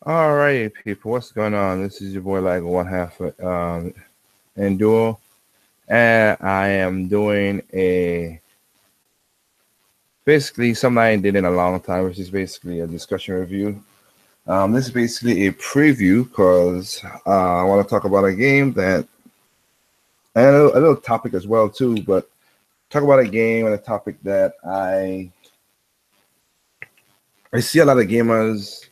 All right, people, what's going on? This is your boy, like one half, Endure, and I am doing a basically something I ain't did in a long time, which is basically a discussion review. This is basically a preview because I want to talk about a game that and a little topic as well too, but talk about a game and a topic that I see a lot of gamers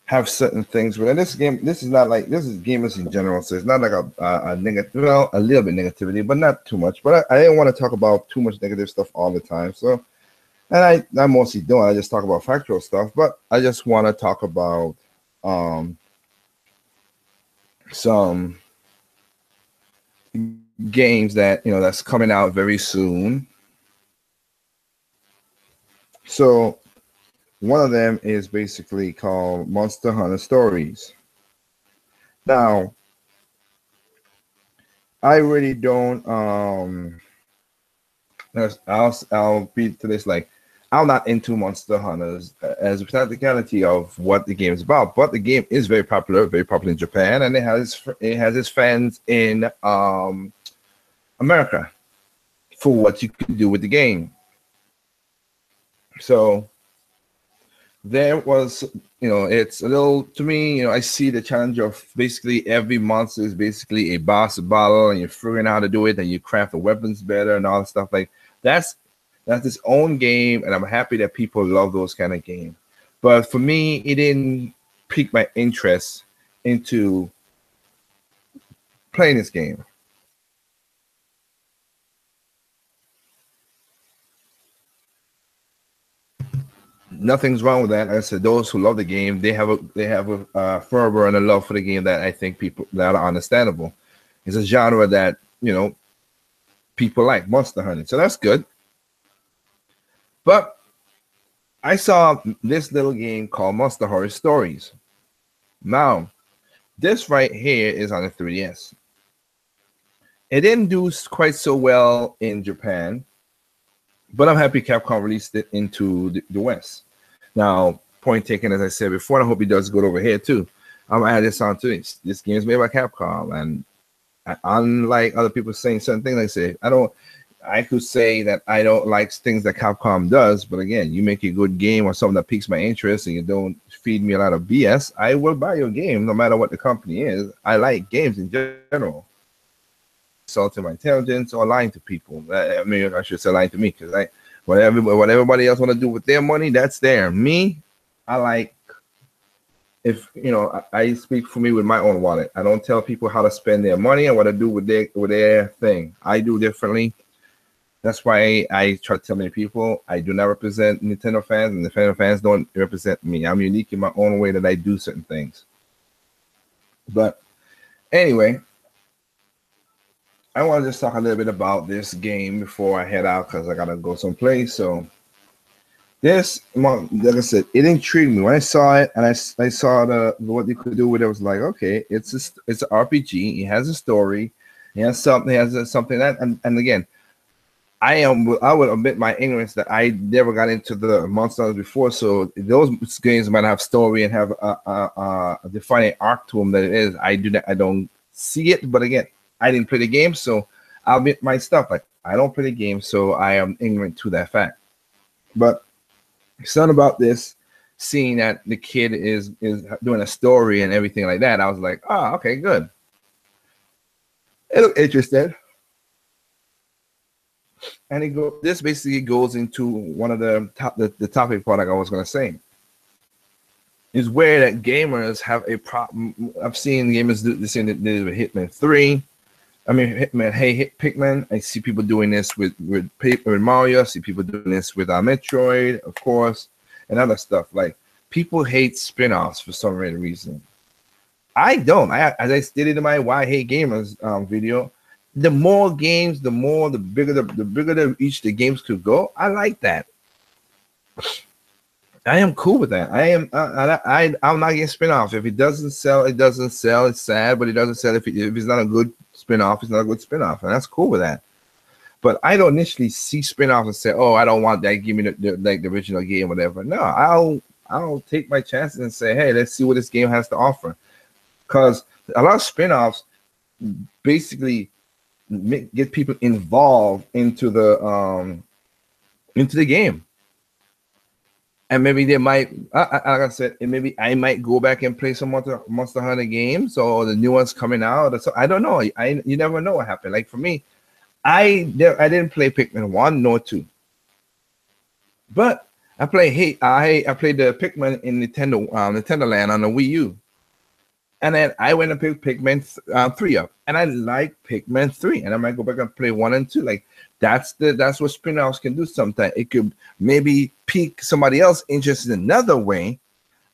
have certain things. But in this game, this is not like this is gamers in general, so it's not like a negative. Well, a little bit negativity, but not too much. But I didn't want to talk about too much negative stuff all the time. So, and I mostly don't. I just talk about factual stuff. But I just want to talk about um some games that that's coming out very soon. So one of them is basically called Monster Hunter Stories. Now, I really don't I'll be to this like I'm not into Monster Hunters as a practicality of what the game is about, but the game is very popular in Japan, and it has its fans in America for what you can do with the game. So there was, it's a little to me, I see the challenge of basically every monster is basically a boss battle, and you're figuring out how to do it, and you craft the weapons better and all that stuff. Like that's that's its own game, and I'm happy that people love those kind of games. But for me, it didn't pique my interest into playing this game. Nothing's wrong with that. Like I said, those who love the game, they have a fervor and a love for the game that I think people that are understandable. It's a genre that people like monster hunting, so that's good. But I saw this little game called Monster Horror Stories. Now, this right here is on the 3DS. It didn't do quite so well in Japan, but I'm happy Capcom released it into the West. Now, point taken, as I said before, and I hope it does good over here too. I'm gonna add this on to this. This game is made by Capcom, and unlike other people saying certain things, I say I don't. I could say that I don't like things that Capcom does, but again, you make a good game or something that piques my interest, and you don't feed me a lot of BS. I will buy your game, no matter what the company is. I like games in general. Insulting my intelligence or lying to people. I mean, I should say lying to me because what everybody else want to do with their money, that's there. Me, I like if I speak for me with my own wallet. I don't tell people how to spend their money and what to do with their thing. I do differently. That's why I try to tell many people I do not represent Nintendo fans, and Nintendo fans don't represent me. I'm unique in my own way that I do certain things. But anyway, I want to just talk a little bit about this game before I head out because I gotta go someplace. So this, like I said, it intrigued me when I saw it, and I saw the what you could do with it. I was like, okay, it's an RPG. It has a story. It has something. It has something that, and again, I would admit my ignorance that I never got into the monsters before. So those games might have story and have a defining arc to them that it is. I don't see it, but again, I didn't play the game, so I'll admit my stuff. Like I don't play the game, so I am ignorant to that fact. But something about this, seeing that the kid is doing a story and everything like that, I was like, oh, okay, good. It looked interesting. And this basically goes into one of the topic part like I was gonna say is where that gamers have a problem. I've seen gamers do this in with Hitman 3. I mean, Hitman, hey, hit Pikmin. I see people doing this with Mario. I see people doing this with Metroid, of course, and other stuff. Like people hate spin-offs for some weird reason. I don't. As I stated in my "Why I Hate Gamers" video, the more games, the bigger each the games could go. I like that. I am cool with that. I'm not getting spin-off. If it doesn't sell, it doesn't sell. It's sad, but it doesn't sell. If it's not a good spin-off, it's not a good spin-off, and that's cool with that. But I don't initially see spin-offs and say, "Oh, I don't want that. Give me the original game, whatever." No, I'll take my chances and say, hey, let's see what this game has to offer. Because a lot of spin-offs basically get people involved into the game. And maybe they might, like I said, maybe I might go back and play some Monster Hunter games or the new ones coming out. Or so I don't know. You never know what happened. Like for me, I didn't play Pikmin 1 nor 2, but I played the Pikmin in Nintendo Land on the Wii U, and then I went and picked Pikmin 3 up, and I like Pikmin 3, and I might go back and play 1 and 2. Like that's what spin-offs can do. Sometimes it could maybe pique somebody else interested in another way,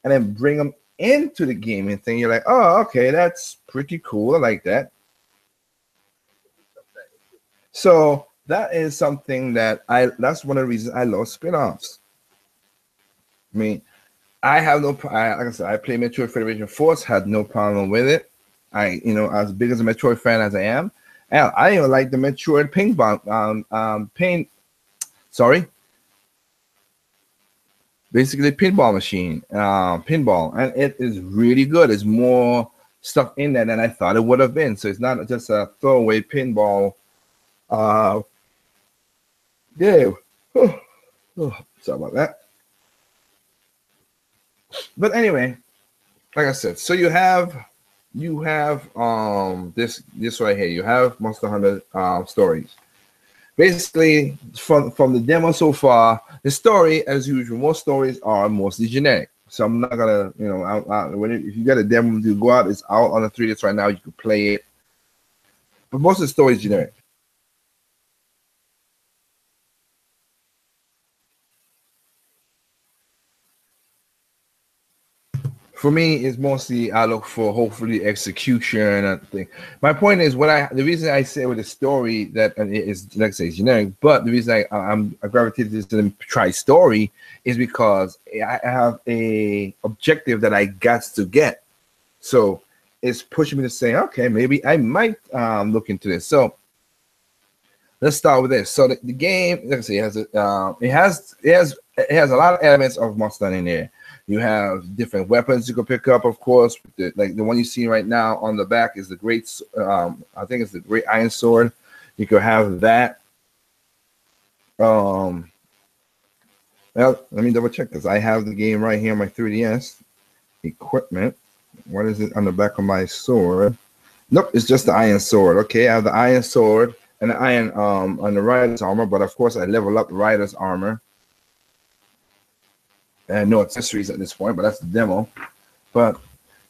and then bring them into the game and think you're like, oh, okay, that's pretty cool. I like that. So that is something that's one of the reasons I love spin-offs. I mean, I have like I said, I play Metroid Federation Force, had no problem with it. As big as a Metroid fan as I am, and I even like the Metroid basically pinball machine, pinball, and it is really good. There's more stuff in there than I thought it would have been. So it's not just a throwaway pinball. Yeah. Sorry about that. But anyway, like I said, so you have this right here. You have Monster Hunter Stories. Basically, from the demo so far, the story, as usual, most stories are mostly generic. So I'm not gonna, if you get a demo to go out, it's out on the 3DS right now. You can play it, but most of the story is generic. For me, it's mostly I look for hopefully execution and thing. My point is the reason I say with the story that is like I say generic, but the reason I gravitated to the try story is because I have a objective that I got to get. So it's pushing me to say, okay, maybe I might look into this. So let's start with this. So the game, like I say, it has a lot of elements of Monster Hunter in there. You have different weapons you can pick up, of course. Like the one you see right now on the back is the great, I think it's the Great Iron Sword. You could have that. Well, let me double check this. I have the game right here on my 3DS. Equipment. What is it on the back of my sword? Nope, it's just the Iron Sword. Okay, I have the Iron Sword and the Iron on the Rider's armor, but of course I level up the Rider's armor. And no accessories at this point, but that's the demo. But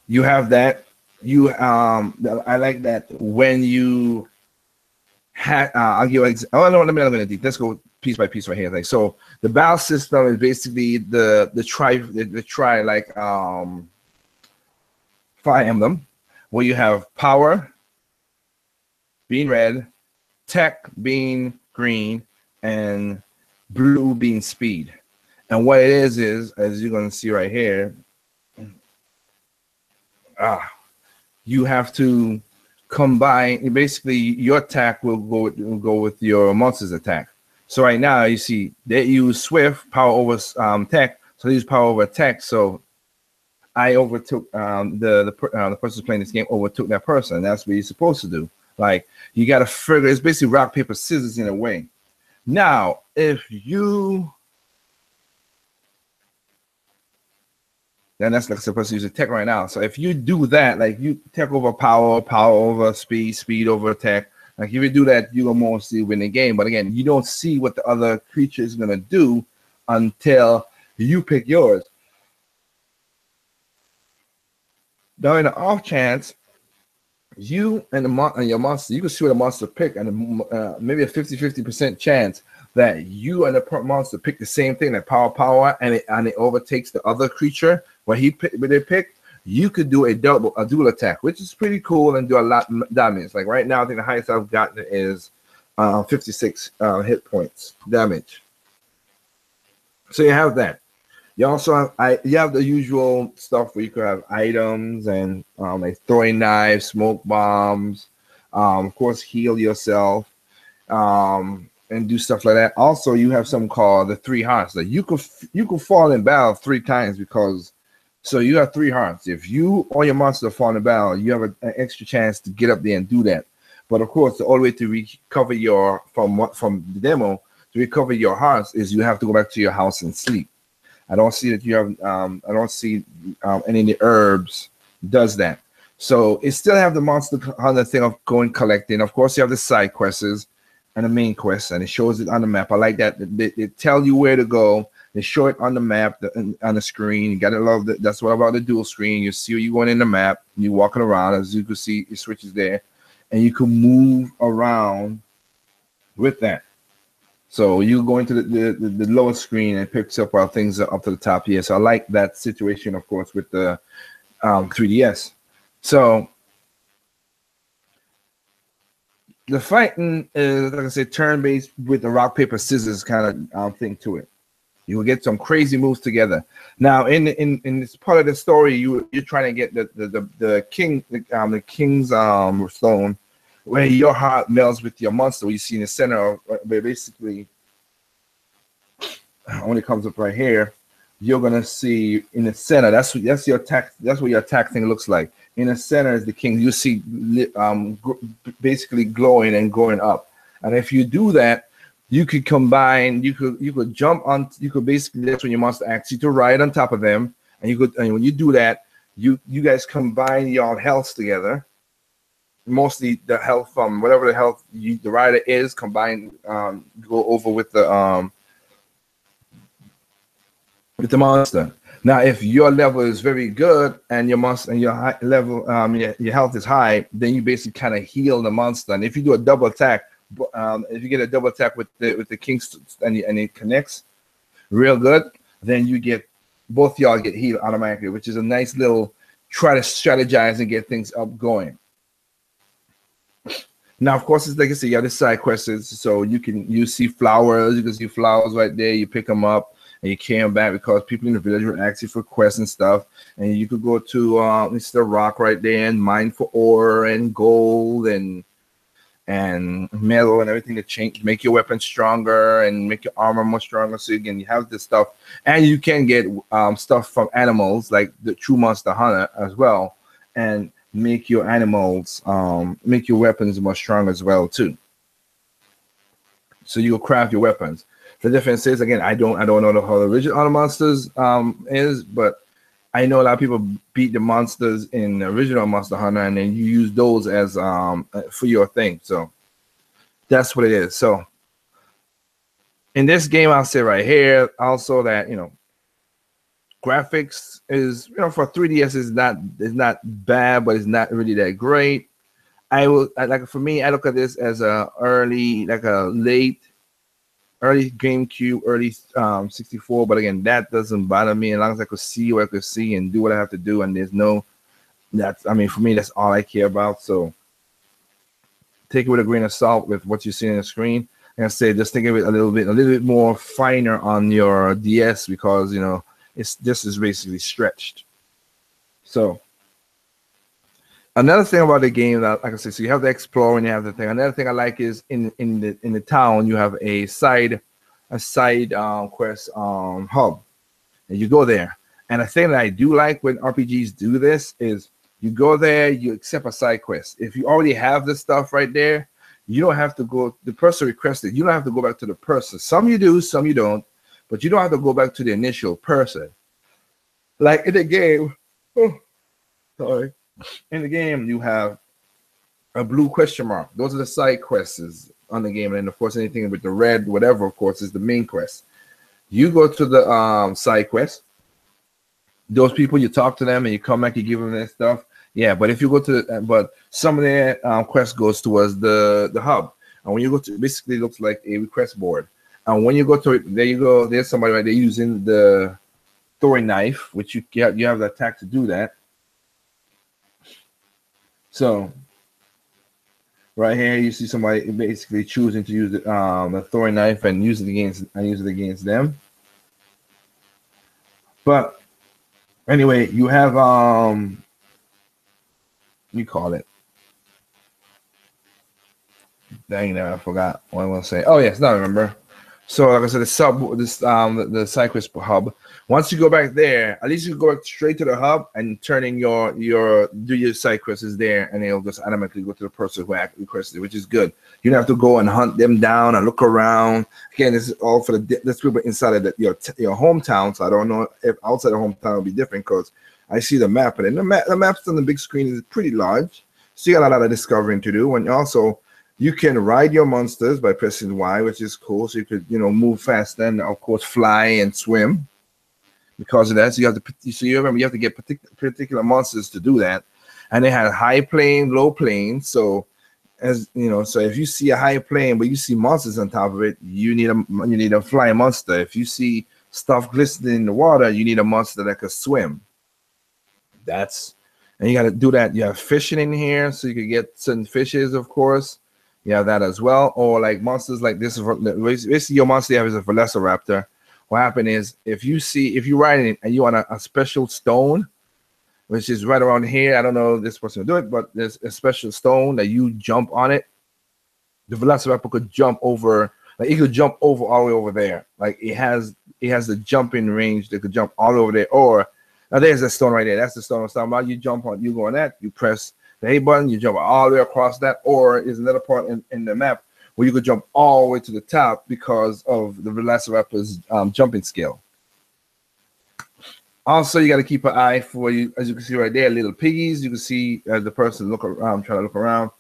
you have that. I like that when you had. I'll give you. Oh no, let me not deep. Let's go piece by piece right here. Like so, the battle system is basically the try like Fire Emblem, where you have power being red, tech being green, and blue being speed. And what it is, as you're going to see right here, you have to combine. Basically, your attack will go with your monster's attack. So right now, you see they use Swift power over tech, so they use power over tech. So I overtook the person playing this game overtook that person. That's what you're supposed to do. Like you got to figure. It's basically rock paper scissors in a way. Now, if you then that's like supposed to use a tech right now. So if you do that, like you tech over power, power over speed, speed over tech, like if you do that, you will mostly win the game. But again, you don't see what the other creature is gonna do until you pick yours. Now, in the off chance, you and your monster, you can see what a monster pick, and maybe a 50% chance that you and the monster pick the same thing, that power, and it overtakes the other creature where they pick. You could do a dual attack, which is pretty cool and do a lot of damage. Like right now, I think the highest I've gotten is 56 hit points damage. So you have that. You also have the usual stuff where you could have items and like throwing knives, smoke bombs, of course, heal yourself. and do stuff like that. Also, you have something called the 3 hearts. Like you could fall in battle 3 times because so you have 3 hearts. If you or your monster fall in battle, you have an extra chance to get up there and do that. But of course, the only way to recover your from the demo to recover your hearts is you have to go back to your house and sleep. I don't see that you have. I don't see any of the herbs does that. So it still have the monster hunter thing of going collecting. Of course, you have the side quests and the main quest, and it shows it on the map. I like that. They tell you where to go. They show it on the map, on the screen. You gotta love that. That's what about the dual screen. You see where you're going in the map. You're walking around, as you can see, it switches there, and you can move around with that. So you go into the lower screen and it picks up while things are up to the top here. So I like that situation, of course, with the 3DS. So the fighting is, like I said, turn-based with the rock, paper, scissors kind of thing to it. You will get some crazy moves together. Now, in this part of the story, you're trying to get the king's stone, where your heart melds with your monster. You see in the center, where basically when it comes up right here, you're gonna see in the center. That's your attack. That's what your attack thing looks like. In the center is the king. You see, basically glowing and going up. And if you do that, you could combine. You could jump on. You could basically, that's when your monster asks you to ride on top of them. And when you do that, you guys combine your health together. Mostly the health from whatever the health the rider is combined, go over with the monster. Now, if your level is very good and your monster and your high level, your health is high, then you basically kind of heal the monster. And if you do a double attack, if you get a double attack with the king and it connects real good, then you get both y'all get healed automatically, which is a nice little try to strategize and get things up going. Now, of course, it's like I said, you have the side quests, so you see flowers. You can see flowers right there. You pick them up and you carry them back because people in the village will ask you for quests and stuff. And you could go to it's the rock right there and mine for ore and gold and metal and everything to change, make your weapon stronger and make your armor more stronger. So again, you have this stuff, and you can get stuff from animals like the true Monster Hunter as well, and make your animals, make your weapons more strong as well too. So you'll craft your weapons. The difference is, again, I don't know how the original Honor Monsters is, but I know a lot of people beat the monsters in the original Monster Hunter, and then you use those as for your thing. So that's what it is. So in this game, I'll say right here also that graphics is, for 3DS is not bad, but it's not really that great. For me, I look at this as late GameCube, early 64. But again, that doesn't bother me as long as I could see what I could see and do what I have to do. And there's no, for me, that's all I care about. So take it with a grain of salt with what you see on the screen. Like I say, just think of it a little bit more finer on your DS because this is basically stretched. So another thing about the game that, like I said, so you have the explore and you have the thing. Another thing I like is in the town you have a side quest hub, and you go there. And the thing that I do like when RPGs do this is you go there, you accept a side quest. If you already have the stuff right there, you don't have to go. The person requested. You don't have to go back to the person. Some you do, some you don't. But you don't have to go back to the initial person. Like in the game, in the game you have a blue question mark. Those are the side quests on the game, and of course anything with the red, whatever, of course, is the main quest. You go to the side quest. Those people, you talk to them, and you come back, you give them that stuff. Yeah, but if you go to, but some of their quest goes towards the hub, and when you go to, basically it looks like a request board. And when you go to it, there you go. There's somebody right there using the throwing knife, which you have the attack to do that. So right here, you see somebody basically choosing to use the throwing knife and use it against them. But anyway, you have you call it. Dang, now I forgot what I want to say. Oh yes, now I remember. So like I said, the Cypress hub. Once you go back there, at least you go back straight to the hub and turn in your do your side quests there, and it'll just automatically go to the person who requested it, which is good. You don't have to go and hunt them down and look around. Again, this is all for this people inside of your hometown. So I don't know if outside the hometown will be different because I see the map, and the maps on the big screen is pretty large. So you got a lot of discovering to do, and also you can ride your monsters by pressing Y, which is cool. So you could, move fast and of course fly and swim. Because of that, so you have to get particular monsters to do that, and they had high plane, low plane. So as you know, so if you see a high plane but you see monsters on top of it, you need a flying monster. If you see stuff glistening in the water, you need a monster that can swim. And you got to do that. You have fishing in here, so you can get certain fishes, of course. You have that as well, or like monsters like this. Basically, your monster you have is a Velociraptor. What happened is if you ride it and you want a special stone, which is right around here. I don't know if this person will do it, but there's a special stone that you jump on it. The Velociraptor could jump over, like it could jump over all the way over there. Like it has the jumping range that could jump all over there. Or now there's a stone right there. That's the stone I was talking about. You jump on, you go on that, you press the A button, you jump all the way across that. Or is another part in the map where you could jump all the way to the top because of the Velociraptor's jumping skill. Also, you got to keep an eye for you, as you can see right there, little piggies. You can see as the person look around, trying to look around.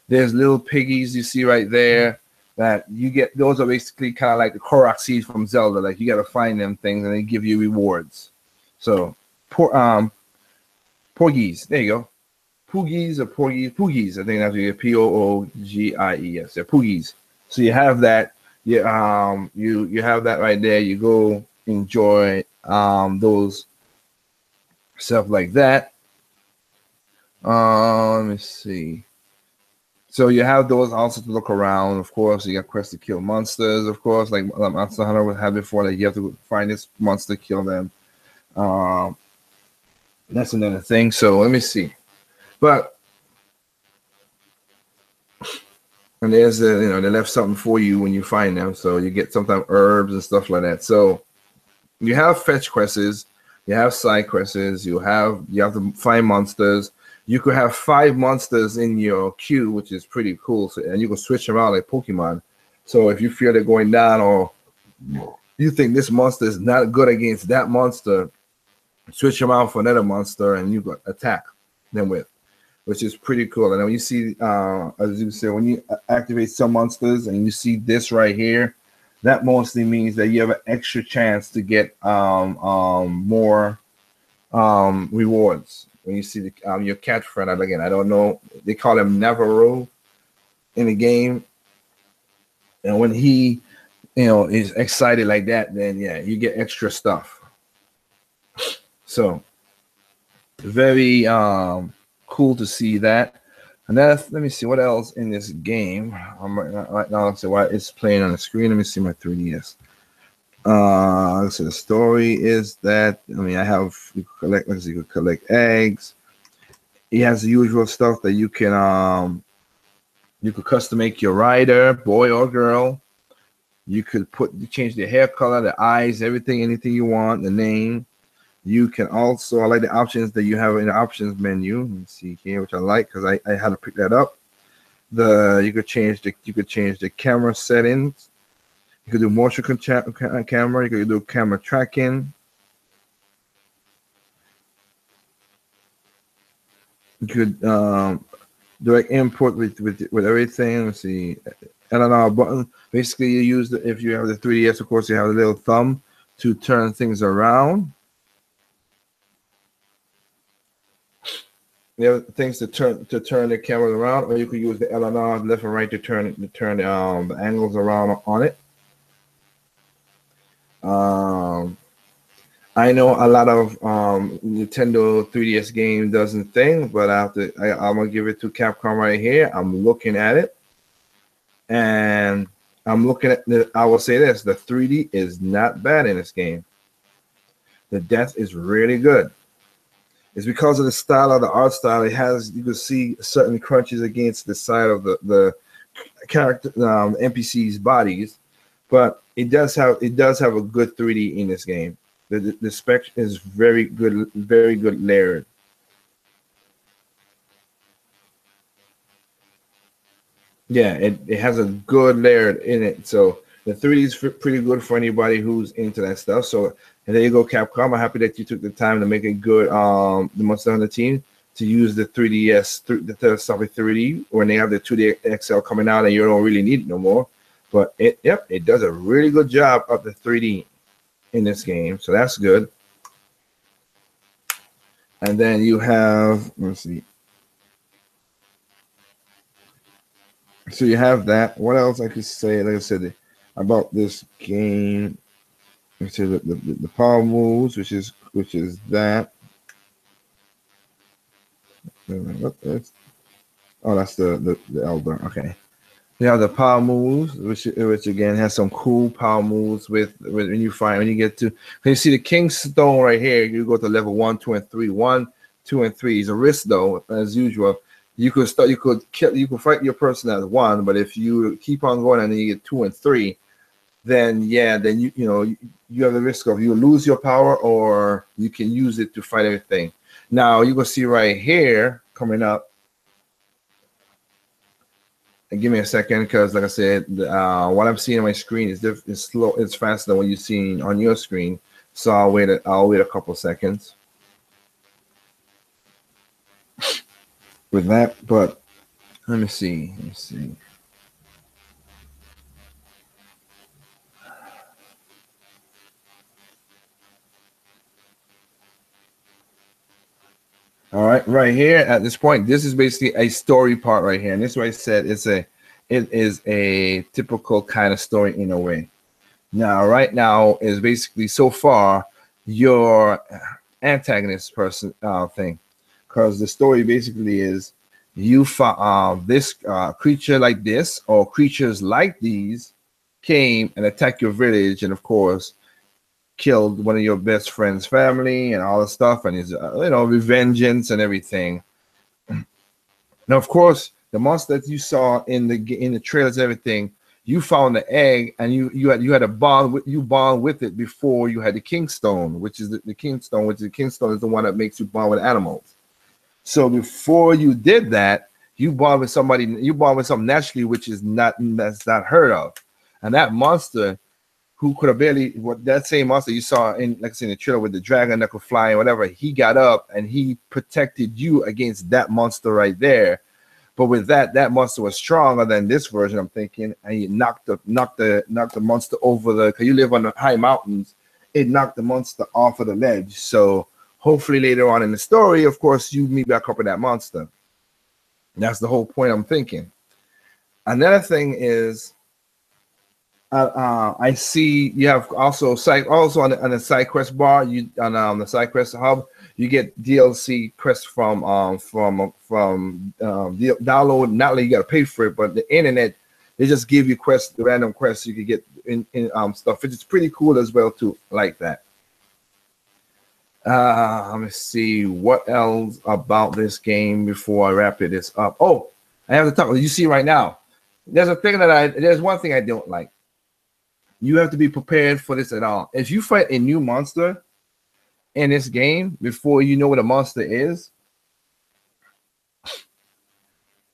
There's little piggies you see right there that you get. Those are basically kind of like the Korok seeds from Zelda. Like you got to find them things and they give you rewards. So, porgies. There you go. Poogies or Poogies. I think that's what Poogies. They're Poogies. So you have that. You have that right there. You go enjoy those stuff like that. Let me see. So you have those also to look around. Of course, you got quests to kill monsters. Of course, like Monster Hunter would have before, that you have to find this monster, kill them. That's another thing. So let me see. But and there's they left something for you when you find them, so you get sometimes herbs and stuff like that. So you have fetch quests, you have side quests, you have to find monsters. You could have 5 monsters in your queue, which is pretty cool. So, and you can switch them out like Pokemon. So if you feel they're going down, or you think this monster is not good against that monster, switch them out for another monster, and you can attack them with, which is pretty cool. And when you see, as you said, when you activate some monsters and you see this right here, that mostly means that you have an extra chance to get more rewards. When you see your cat friend, again, I don't know, they call him Navarro in the game, and when he, is excited like that, then yeah, you get extra stuff. So very cool to see that. And let me see what else in this game. I'm right now. So why it's playing on the screen. Let me see my 3DS. So the story is that you could collect eggs. He has the usual stuff that you can you could custom make your rider, boy or girl. You could change the hair color, the eyes, everything, anything you want, the name. You can also, I like the options that you have in the options menu. Let me see here, which I like because I had to pick that up. You could change the camera settings. You could do motion camera. You could do camera tracking. You could direct input with everything. Let's see, LNR button. Basically, you use if you have the 3DS, of course, you have a little thumb to turn things around. You have things to turn the camera around, or you could use the LNR left and right to turn the angles around on it. I know a lot of Nintendo 3DS game doesn't thing, but I'm gonna give it to Capcom right here. I'm looking at it, and I'm looking at I will say this: the 3D is not bad in this game. The depth is really good. It's because of the style of the art style. It has, you can see certain crunches against the side of the character NPCs bodies, but it does have a good 3D in this game. The spec is very good layered. Yeah, it has a good layer in it. So the 3D is pretty good for anybody who's into that stuff. So and there you go, Capcom. I'm happy that you took the time to make a good the Monster Hunter team to use the 3DS, the Telescopic 3D when they have the 2D XL coming out and you don't really need it no more. But it does a really good job of the 3D in this game. So that's good. And then you have, let's see. So you have that. What else I could say? Like I said, about this game. Let's say the power moves, which is that. Oh, that's the Elder. Okay. You have the power moves, which again has some cool power moves with when you get to, when you see the King Stone right here, you go to level 1, 2, and 3. 1, 2, and 3 is a risk though, as usual. You could fight your person at 1, but if you keep on going and then you get 2 and 3, then you have the risk of you lose your power or you can use it to fight everything. Now you can see right here coming up. And give me a second, because like I said, what I'm seeing on my screen is slow. It's faster than what you're seeing on your screen. So I'll wait a couple seconds with that. But let me see. All right, right here at this point, this is basically a story part right here, and this is what I said. It is a typical kind of story in a way. Now, right now is basically so far your antagonist person thing, because the story basically is you found this creature like this or creatures like these came and attacked your village, and of course killed one of your best friend's family and all the stuff, and his revengeance and everything. Now, of course, the monster that you saw in the trailers, everything, you found the egg, and you had a bond with it before you had the Kingstone, which is the Kingstone, which the Kingstone is the one that makes you bond with animals. So before you did that, you bond with somebody, you bond with something naturally, which is that's not heard of, and that monster, who could have barely, that same monster you saw in, like I said, in the trailer with the dragon that could fly and whatever, he got up and he protected you against that monster right there. But with that monster was stronger than this version, I'm thinking, and he knocked the monster over because you live on the high mountains, it knocked the monster off of the ledge. So hopefully later on in the story, of course, you meet back up with that monster. That's the whole point I'm thinking. Another thing is, I see you have also on the side quest bar. You on the side quest hub, you get DLC quests from download. Not only you got to pay for it, but the internet, they just give you quests, the random quests you could get in stuff, which is pretty cool as well too, like that. Let me see what else about this game before I wrap this up. Oh, I have to talk. You see right now, there's one thing I don't like. You have to be prepared for this at all. If you fight a new monster in this game before you know what a monster is,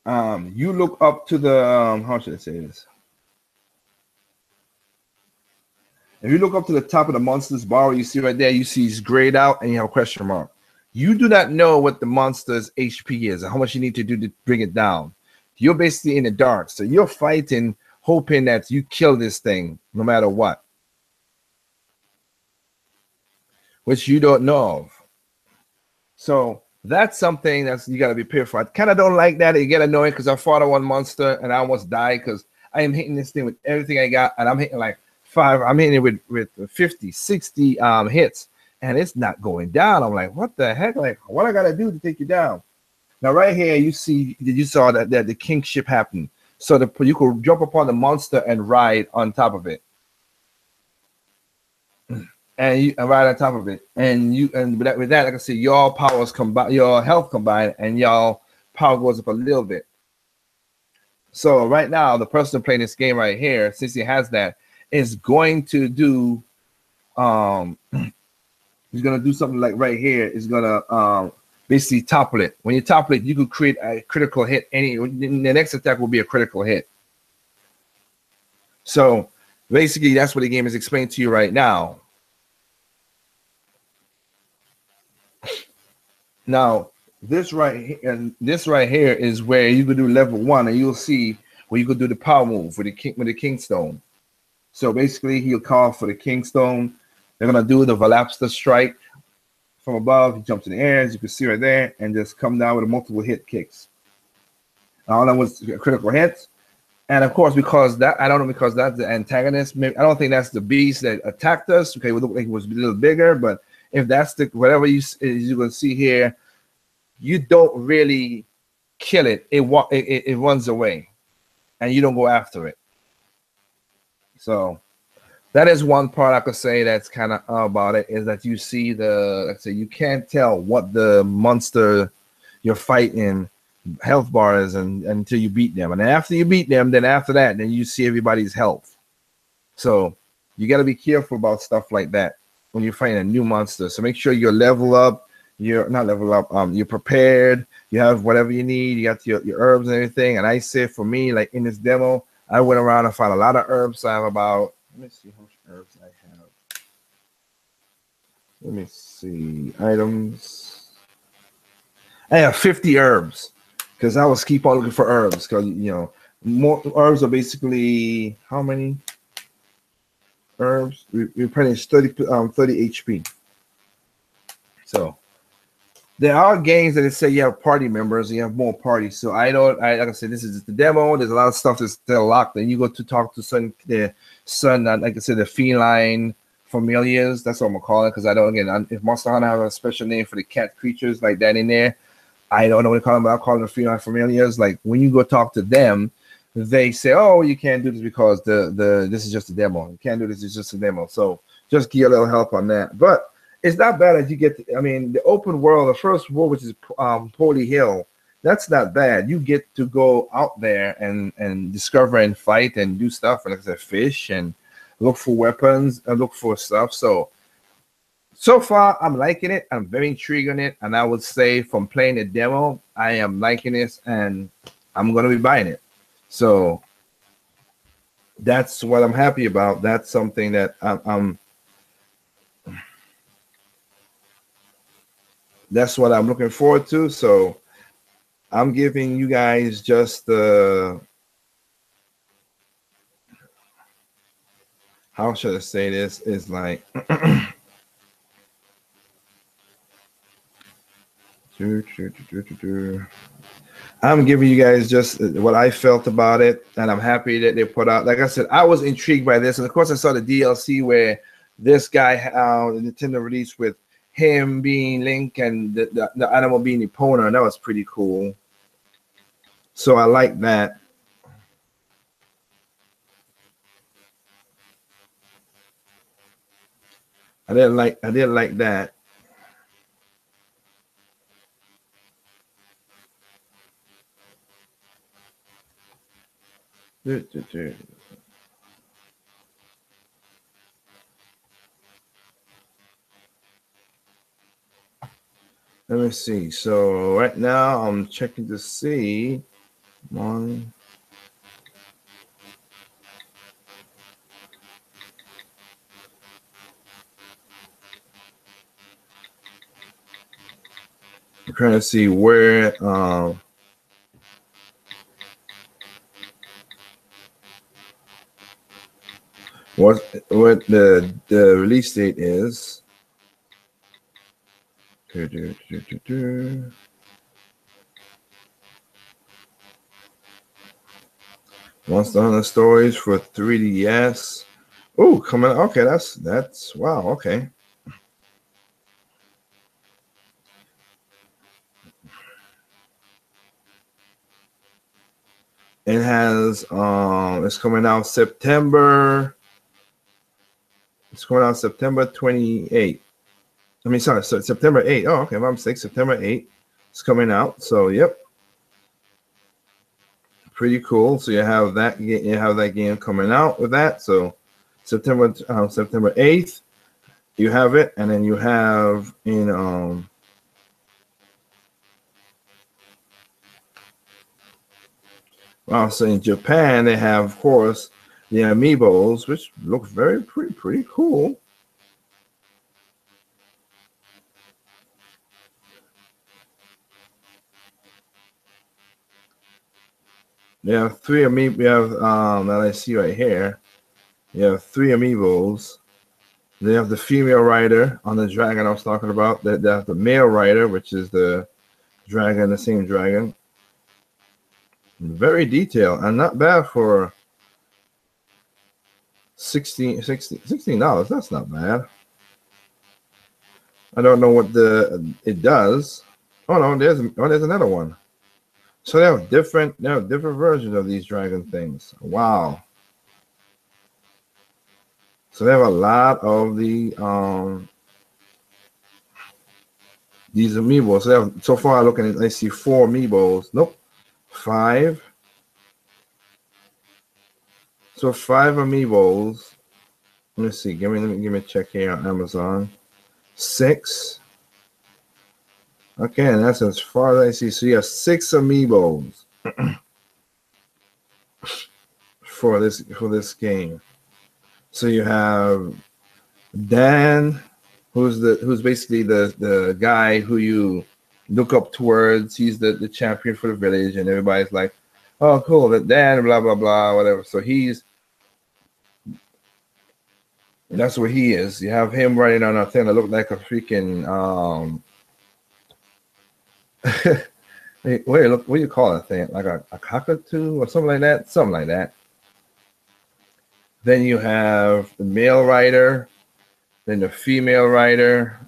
you look up to the how should I say this? If you look up to the top of the monster's bar, you see right there, you see it's grayed out and you have a question mark. You do not know what the monster's HP is and how much you need to do to bring it down. You're basically in the dark, so you're fighting, hoping that you kill this thing no matter what, which you don't know of. So that's something that's you got to be prepared for. I kind of don't like that. It get annoying because I fought one monster and I almost died because I am hitting this thing with everything I got, and I'm hitting like 5. I'm hitting it with 50, 60 hits, and it's not going down. I'm like, what the heck? Like, what I got to do to take you down? Now, right here, you saw that the kingship happened. So you could jump upon the monster and ride on top of it, and you ride on top of it, and with that, like I said, your powers combine, your health combined, and your power goes up a little bit. So right now, the person playing this game right here, since he has that, is going to do he's gonna do something like right here. Is gonna basically topple it. When you topple it, you could create a critical hit. The next attack will be a critical hit. So basically, that's what the game is explaining to you right now. Now, this right here is where you could do level 1, and you'll see where you could do the power move with the Kingstone. So basically, he'll call for the Kingstone. They're gonna do the Velapster strike from above. He jumps in the air, as you can see right there, and just come down with multiple hit kicks. All that was critical hits. And of course, because that's the antagonist. Maybe, I don't think that's the beast that attacked us. Okay, it looked like it was a little bigger, but if that's the whatever you're going to see here, you don't really kill it. It runs away, and you don't go after it. So that is one part I could say that's kind of about it, is that you see like I say, you can't tell what the monster you're fighting health bars until you beat them, and after you beat them, then after that, then you see everybody's health. So you got to be careful about stuff like that when you're fighting a new monster. So make sure you're level up. You're not level up. You're prepared. You have whatever you need. You got your herbs and everything. And I say for me, like in this demo, I went around and found a lot of herbs. So I have about, let me see how much herbs I have. Let me see items. I have 50 herbs. Because I was keep on looking for herbs, because more herbs are basically how many herbs? We're playing 30 HP. So there are games that say you have party members and you have more parties. So like I said, this is just the demo. There's a lot of stuff that's still locked. Then you go to talk to like I said, the feline familiars. That's what I'm gonna call it, because I don't if Monster Hunter have a special name for the cat creatures like that in there. I don't know what to call them, but I'll call them feline familiars. Like when you go talk to them, they say, "Oh, you can't do this because this is just a demo. You can't do this; it's just a demo." So just give a little help on that. But it's not bad as you get. The open world, the first world, which is Poly Hill, that's not bad. You get to go out there and discover and fight and do stuff, and like I said, fish and look for weapons and look for stuff. So far, I'm liking it. I'm very intrigued on it. And I would say from playing the demo, I am liking this and I'm going to be buying it. So that's what I'm happy about. That's something that that's what I'm looking forward to. So I'm giving you guys just the, how should I say this? Is like, I'm giving you guys just what I felt about it, and I'm happy that they put out. Like I said, I was intrigued by this, and of course, I saw the DLC where this guy, Nintendo released with him being Link and the animal being Epona, and that was pretty cool. So I like that. I didn't like that. Let me see. So right now I'm checking to see. I'm trying to see where what the release date is. Monster Hunter Stories for 3DS. Oh, coming. Okay, that's wow. Okay. It has it's coming out September. It's coming out September 28th. I mean, sorry, so September 8th. Oh, okay, my mistake. September 8th. It's coming out. So, yep. pretty cool. So you have that game coming out with that. So September 8th, you have it, and then you have in so in Japan they have, of course, the amiibos, which look pretty cool. You have three amiibo. You have that I see right here. You have three amiibos. They have the female rider on the dragon I was talking about. They have the male rider, which is the dragon, the same dragon. Very detailed and not bad for $16. That's not bad. I don't know what it does. Oh no, there's another one. So they have different versions of these dragon things. Wow. So they have a lot of the these amiibos. So, so far looking at, I see 4 amiibos. Nope. 5. So 5 amiibos. Let me see. Give me a check here on Amazon. 6. Okay, and that's as far as I see. So you have 6 amiibos for this game. So you have Dan, who's basically the guy who you look up towards. He's the champion for the village, and everybody's like, "Oh, cool, that Dan, blah blah blah, whatever." So that's where he is. You have him riding on a thing that looked like a freaking wait, look, what do you call that thing? Like a cockatoo or something like that? Something like that. Then you have the male rider, then the female rider.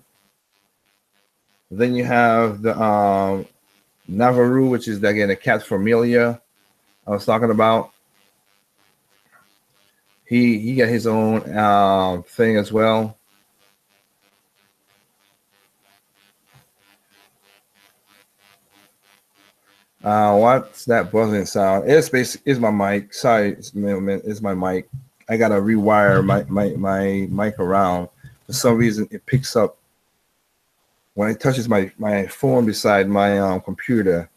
Then you have the Navaru, which is again the cat familia I was talking about. He got his own thing as well. What's that buzzing sound? It's my mic. Sorry, it's my mic. I gotta rewire my mic around. For some reason, it picks up when it touches my phone beside my computer.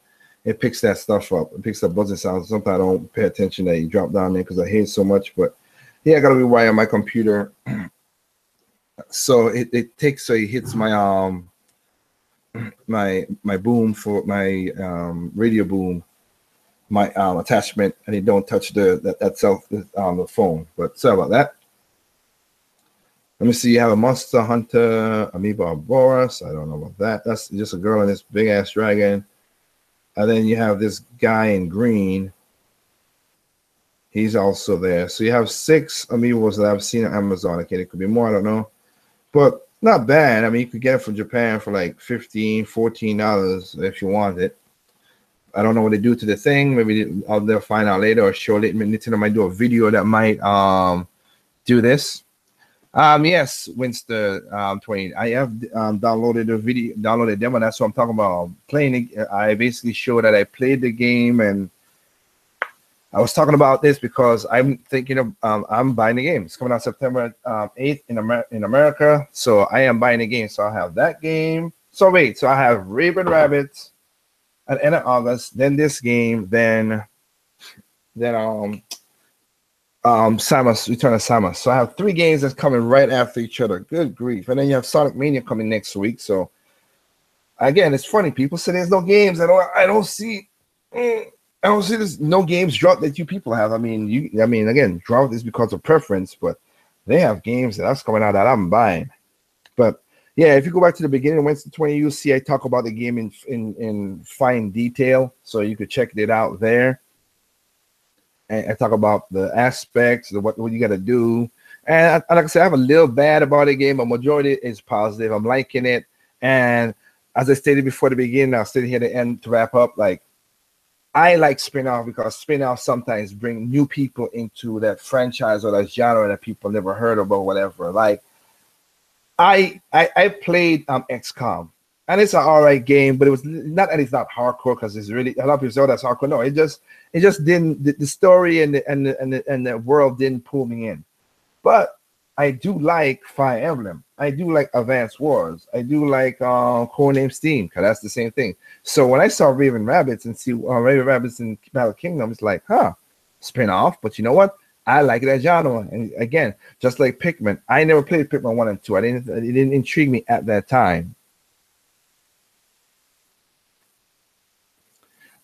It picks that stuff up. It picks up buzzing sounds. Sometimes I don't pay attention that you drop down there because I hear it so much. But yeah, I gotta rewire my computer. So it hits my my boom for my radio boom, my attachment, and it don't touch the phone. But sorry about that. Let me see. You have a Monster Hunter Amiibo Boros. I don't know about that. That's just a girl in this big ass dragon. And then you have this guy in green. He's also there. So you have 6 amiibos that I've seen on Amazon. Okay, it could be more. I don't know, but not bad. I mean, you could get it from Japan for like $15, $14 if you want it. I don't know what they do to the thing. Maybe they'll find out later or show it. Nintendo might do a video that might do this. Yes, Winston 20. I have downloaded the demo. That's what I'm talking about. Playing it. I basically showed that I played the game, and I was talking about this because I'm thinking of I'm buying the game. It's coming out September 8th in America. So I am buying the game. So I have that game. So wait, so I have Raven Rabbits at the end of August, then this game, then Samus, Return of Samus. So I have 3 games that's coming right after each other. Good grief. And then you have Sonic Mania coming next week. So again, it's funny. People say there's no games. I don't see there's no games dropped that you people have. I mean, again, dropped is because of preference, but they have games that's coming out that I'm buying. But yeah, if you go back to the beginning of Winston 20, you'll see I talk about the game in fine detail, so you could check it out there. And I talk about the aspects of what you got to do. And like I said, I have a little bad about the game, but majority is positive. I'm liking it. And as I stated before the beginning, I'll sit here at the end to wrap up. Like, I like spin-off because spin-off sometimes bring new people into that franchise or that genre that people never heard of or whatever. Like, I played XCOM. and it's an all right game, but it was not that it's not hardcore because it's really a lot of people say, "Oh, that's hardcore." No, it just didn't. The story and the world didn't pull me in. But I do like Fire Emblem. I do like Advance Wars. I do like Codename Steam because that's the same thing. So when I saw Raven Rabbits and see Raven Rabbits in Battle Kingdom, it's like, huh, spin off. But you know what? I like that genre. And again, just like Pikmin, I never played Pikmin 1 and 2. It didn't intrigue me at that time.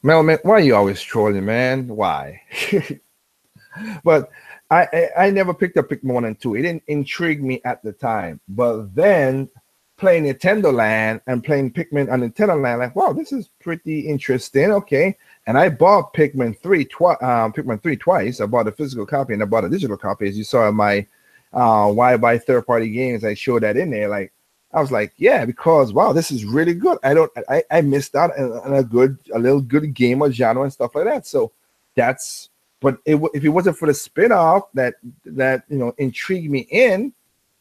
Mel, man, why are you always trolling, man? Why? But I never picked up Pikmin 1 and 2. It didn't intrigue me at the time. But then playing Nintendo Land and playing Pikmin on Nintendo Land, like, wow, this is pretty interesting. Okay. And I bought Pikmin 3 twice. I bought a physical copy and I bought a digital copy. As you saw in my why buy third-party games, I showed that in there. Like, I was like, yeah, because wow, this is really good. I missed out on a little good game of genre and stuff like that. So that's. But if it wasn't for the spin-off that intrigued me in,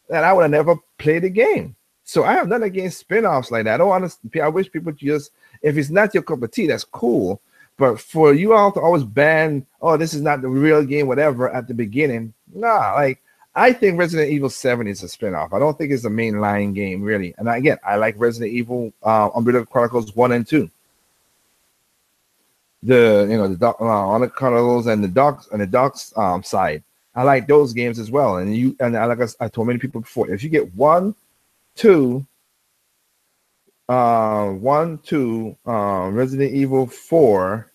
then I would have never played the game. So I have nothing against spin-offs like that. I don't understand. I wish people just, if it's not your cup of tea, that's cool. But for you all to always ban, oh, this is not the real game, whatever, at the beginning, nah. Like, I think Resident Evil 7 is a spin-off. I don't think it's a mainline game, really. And again, I like Resident Evil Umbrella Chronicles 1 and 2. The Honor Chronicles and the Docs side. I like those games as well. And like I told many people before, if you get 1, 2, Resident Evil 4,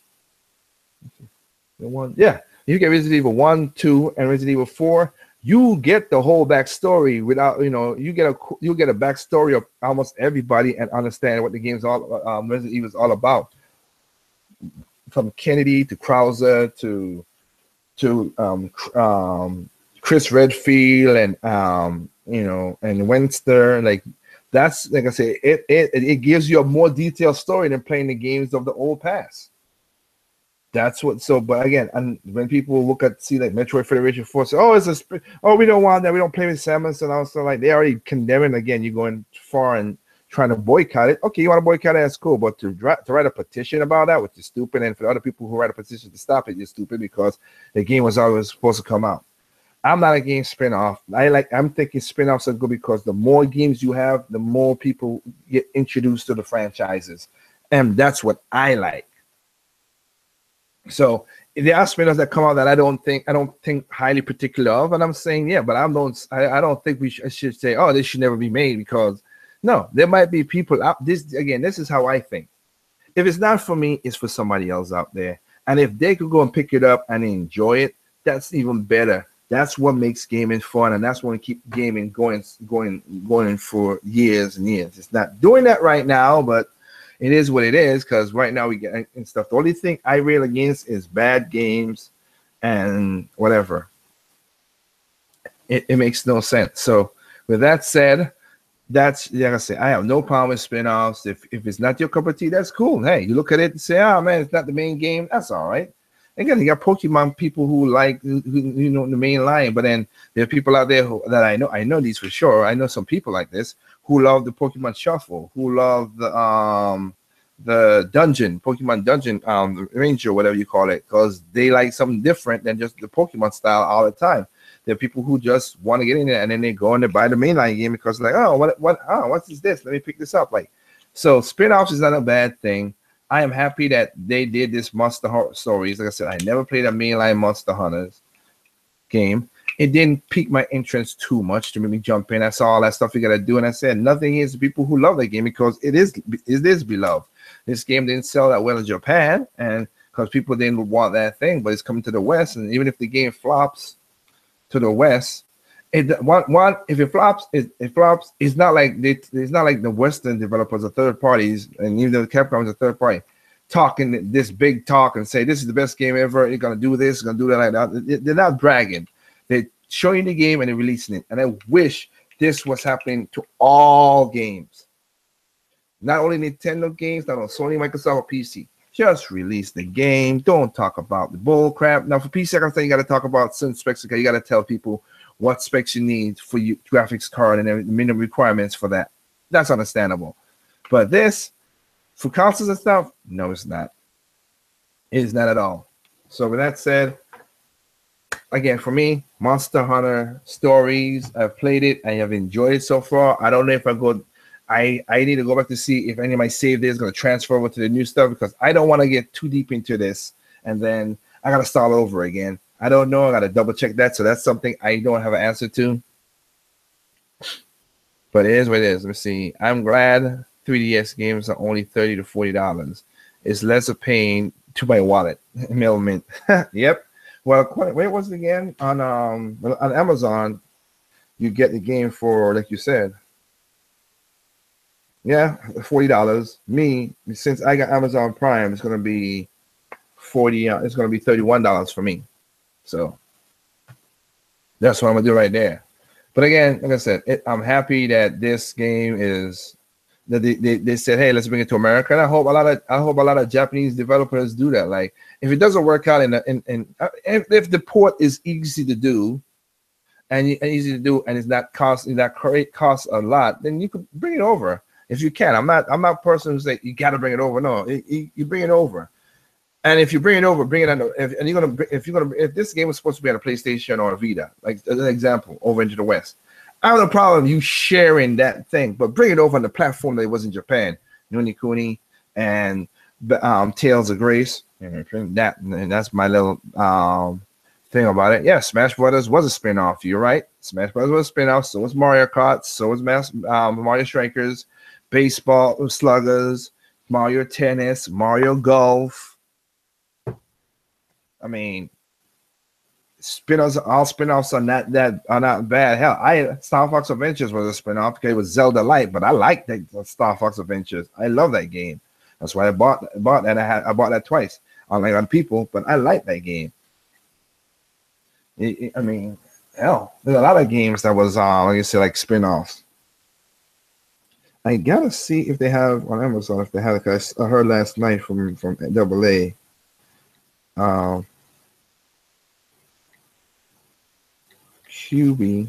you get Resident Evil 1, 2, and Resident Evil 4. You get the whole backstory without you get a backstory of almost everybody and understand what the game's all Resident Evil is all about. From Kennedy to Krauser to Chris Redfield and and Wenster, like that's like I say, it gives you a more detailed story than playing the games of the old past. That's what. So, but again, and when people see like Metroid Federation Force, we don't want that. We don't play with Samus, and also like they already condemning again. You're going far and trying to boycott it. Okay, you want to boycott it, that's cool. But to write a petition about that, which is stupid, and for the other people who write a petition to stop it, you're stupid because the game was always supposed to come out. I'm not against spin-off. I'm thinking spin-offs are good because the more games you have, the more people get introduced to the franchises. And that's what I like. So there are spin-offs that come out that I don't think highly particular of, and I'm saying but I don't think I should say, oh, this should never be made, because no, there might be people out. This is how I think. If it's not for me, it's for somebody else out there. And if they could go and pick it up and enjoy it, that's even better. That's what makes gaming fun, and that's what keep gaming going for years and years. It's not doing that right now, but it is what it is, because right now we get and stuff. The only thing I rail against is bad games and whatever. It makes no sense. So with that said, that's like I say, I have no problem with spin-offs. If it's not your cup of tea, that's cool. Hey, you look at it and say, oh man, it's not the main game. That's all right. Again, you got Pokemon people who like the main line, but then there are people out there that I know these for sure. I know some people like this who love the Pokemon Shuffle, who love the Pokemon Dungeon, the Ranger, whatever you call it, because they like something different than just the Pokemon style all the time. There are people who just want to get in there and then they go and they buy the mainline game because like, what is this? Let me pick this up. Like, so spin-offs is not a bad thing. I am happy that they did this Monster Hunter Stories. Like I said, I never played a mainline Monster Hunters game. It didn't pique my interest too much to make me jump in. I saw all that stuff you got to do, and I said nothing is people who love that game because it is beloved. This game didn't sell that well in Japan, and because people didn't want that thing, but it's coming to the West, and even if the game flops to the West, if it flops, it flops. It's not like the Western developers or third parties, and even though Capcom is a third party, talking this big talk and say this is the best game ever. You're gonna do this, gonna do that, like that. They're not bragging. They're showing the game and they're releasing it. And I wish this was happening to all games, not only Nintendo games, not on Sony, Microsoft, or PC. Just release the game. Don't talk about the bull crap. Now for PC, I can say you got to talk about certain specs. You got to tell people what specs you need for your graphics card and the minimum requirements for that. That's understandable. But this, for consoles and stuff, no, it's not. It is not at all. So with that said, again, for me, Monster Hunter Stories, I've played it. I have enjoyed it so far. I don't know if I go. I need to go back to see if any of my save there is going to transfer over to the new stuff, because I don't want to get too deep into this and then I got to start over again. I don't know. I got to double check that. So that's something I don't have an answer to. But it is what it is. Let me see. I'm glad 3DS games are only $30 to $40. It's less of pain to my wallet. Mailman. Yep. Well, where was it again? On Amazon, you get the game for, like you said, yeah, $40. Me, since I got Amazon Prime, it's gonna be $40. It's gonna be $31 for me. So that's what I'm gonna do right there. But again, like I said, I'm happy that this game is that they said, hey, let's bring it to America. And I hope a lot of Japanese developers do that. Like, if it doesn't work out if the port is easy to do and easy to do and it's not cost a lot, then you could bring it over if you can. I'm not a person who say you got to bring it over. No, you bring it over. And if you bring it over, bring it on. If this game was supposed to be on a PlayStation or a Vita, like as an example, over into the West, I have no problem you sharing that thing, but bring it over on the platform that it was in Japan. Nuni Kuni and Tales of Grace. And that's my little thing about it. Yeah, Smash Brothers was a spin-off. You're right. Smash Brothers was a spin-off. So was Mario Kart. So was Mario Strikers, Baseball Sluggers, Mario Tennis, Mario Golf. I mean, all spin-offs are not bad. Hell, Star Fox Adventures was a spin-off because it was Zelda Light, but I like that Star Fox Adventures. I love that game. That's why I bought that. I bought that twice on people, but I like that game. I mean, hell, there's a lot of games that was like you said, like spin-offs. I gotta see if they have on Amazon, if they have. Because I heard last night from AA. QB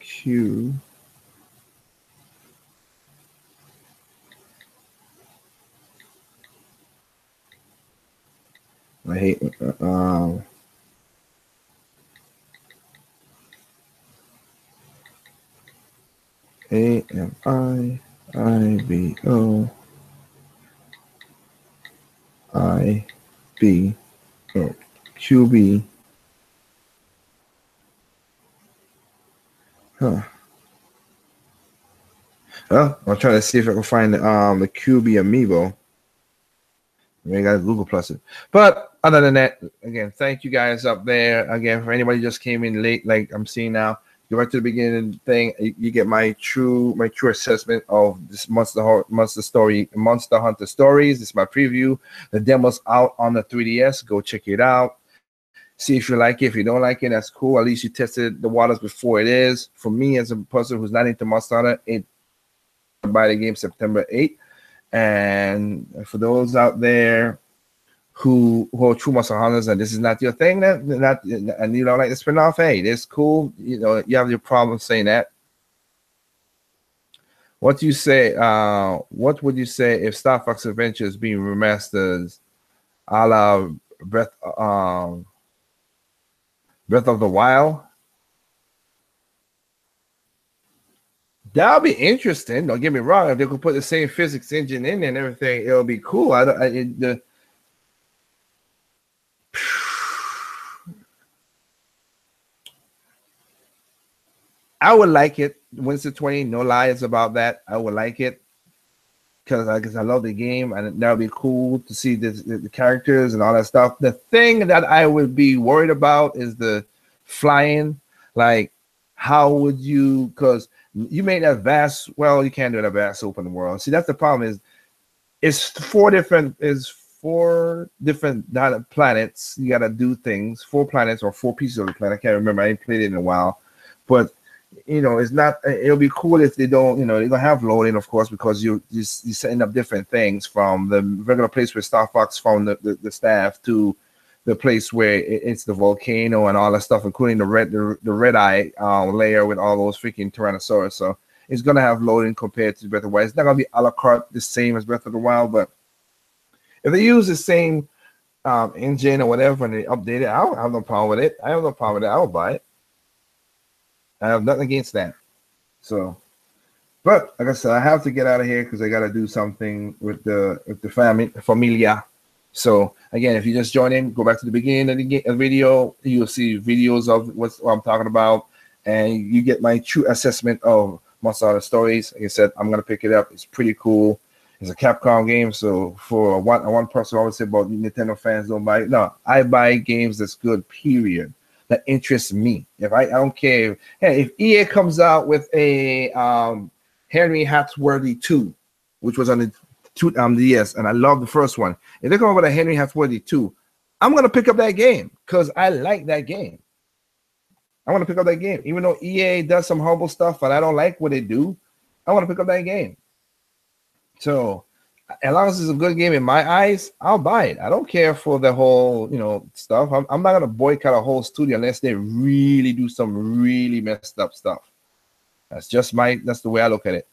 Q. I hate AMIIBO QB. Huh. Well, I'm trying to see if I can find the QB amiibo. Maybe I got to Google Plus it. But other than that, again, thank you guys up there. Again, for anybody who just came in late, like I'm seeing now, go right to the beginning thing. You get my true assessment of this Monster Hunter Stories. This is my preview. The demo's out on the 3DS. Go check it out. See if you like it. If you don't like it, that's cool. At least you tested the waters before it is. For me, as a person who's not into Monster Hunter, I'll buy the game September 8th. And for those out there who are true Monster Hunters and this is not your thing, and you don't like the spin-off, hey, that's cool. You know, you have your problem saying that. What do you say? What would you say if Star Fox Adventure is being remastered a la Breath of the Wild? That'll be interesting. Don't get me wrong. If they could put the same physics engine in and everything, it'll be cool. I would like it. Winston 20, no lies about that. I would like it because I love the game, and that would be cool to see the characters and all that stuff. The thing that I would be worried about is the flying. Like, how would you? Because you made that vast. Well, you can't do that vast open world. See, that's the problem. It's four different planets. You got to do things. 4 planets or 4 pieces of the planet. I can't remember. I ain't played it in a while, but you know, it's not. It'll be cool if they don't. You know, they're gonna have loading, of course, because you're setting up different things from the regular place where Star Fox found the staff to the place where it's the volcano and all that stuff, including the red eye layer with all those freaking Tyrannosaurus. So it's gonna have loading compared to Breath of the Wild. It's not gonna be a la carte the same as Breath of the Wild, but if they use the same engine or whatever and they update it, I don't have no problem with it. I have no problem with it. I will buy it. I have nothing against that. So, but like I said, I have to get out of here because I got to do something with the familia. So again, if you just join in, go back to the beginning of the video. You'll see videos of what I'm talking about, and you get my true assessment of Monster Hunter Stories. Like I said, I'm gonna pick it up. It's pretty cool. It's a Capcom game, so for one person always say about Nintendo fans don't buy it. No, I buy games that's good, period, that interests me. If I don't care. If EA comes out with a Henry Hatsworthy 2, which was on the DS, and I love the first one. If they come up with a Henry Hatsworthy 2, I'm gonna pick up that game because I like that game. I want to pick up that game, even though EA does some horrible stuff, and I don't like what they do. I want to pick up that game. So, as long as it's a good game in my eyes, I'll buy it. I don't care for the whole, stuff. I'm not gonna boycott a whole studio unless they really do some really messed up stuff. That's the way I look at it.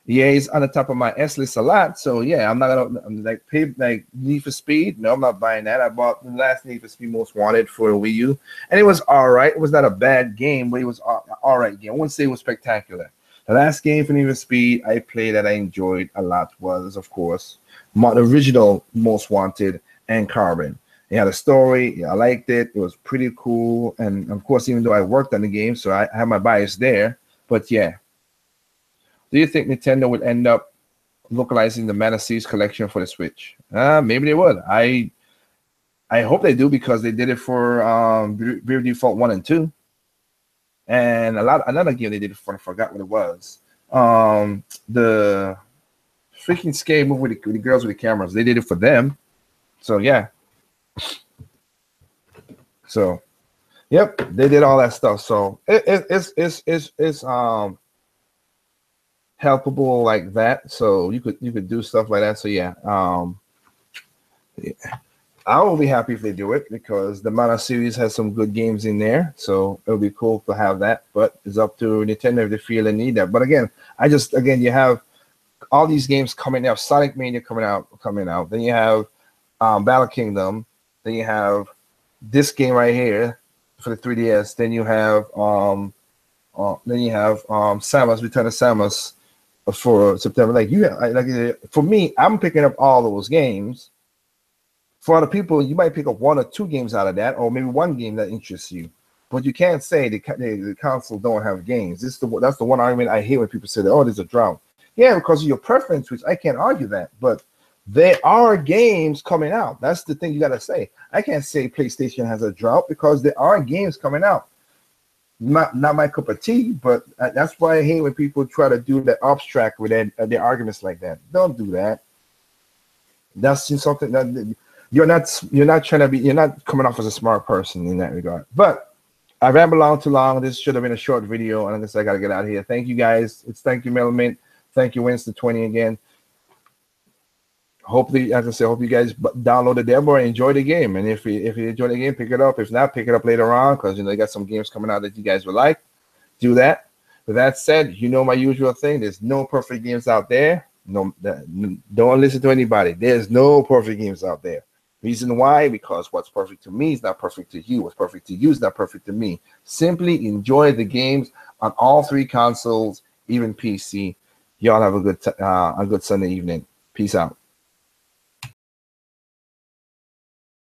EA is on the top of my S list a lot, so yeah, I'm not gonna pay Need for Speed. No, I'm not buying that. I bought the last Need for Speed Most Wanted for Wii U, and it was all right. It was not a bad game, but it was all right game. I wouldn't say it was spectacular. The last game for Need for Speed I played that I enjoyed a lot was, of course, the original Most Wanted and Carbon. It had a story. Yeah, I liked it. It was pretty cool, and of course, even though I worked on the game, so I have my bias there. But yeah. Do you think Nintendo would end up localizing the Mana Series collection for the Switch? Maybe they would. I hope they do because they did it for Bravely Default 1 and 2. And another game they did it for, I forgot what it was. The freaking scary movie with the girls with the cameras. They did it for them. So yeah. So yep, they did all that stuff. So it's helpable like that, so you could do stuff like that. So yeah, I will be happy if they do it because the Mana series has some good games in there, so it'll be cool to have that. But it's up to Nintendo if they feel they need that. But again, you have all these games coming out. Sonic Mania coming out. Then you have Battle Kingdom. Then you have this game right here for the 3DS. Then you have Samus, Return of Samus for September. For me, I'm picking up all those games. For other people, you might pick up one or two games out of that, or maybe one game that interests you. But you can't say the console don't have games. That's the one argument I hear when people say that, oh, there's a drought. Yeah, because of your preference, which I can't argue that. But there are games coming out. That's the thing you got to say. I can't say PlayStation has a drought because there are games coming out. Not my cup of tea, but that's why I hate when people try to do the abstract with their arguments like that. Don't do that. That's just something that you're not coming off as a smart person in that regard. But I rambled on too long. This should have been a short video, and I guess I got to get out of here. Thank you guys. Thank you, Melman. Thank you, Winston20 again. Hopefully, as I said, hope you guys download the demo and enjoy the game. And if you enjoy the game, pick it up. If not, pick it up later on because they got some games coming out that you guys would like. Do that. With that said, my usual thing. There's no perfect games out there. No, don't listen to anybody. There's no perfect games out there. Reason why? Because what's perfect to me is not perfect to you. What's perfect to you is not perfect to me. Simply enjoy the games on all three consoles, even PC. Y'all have a good Sunday evening. Peace out.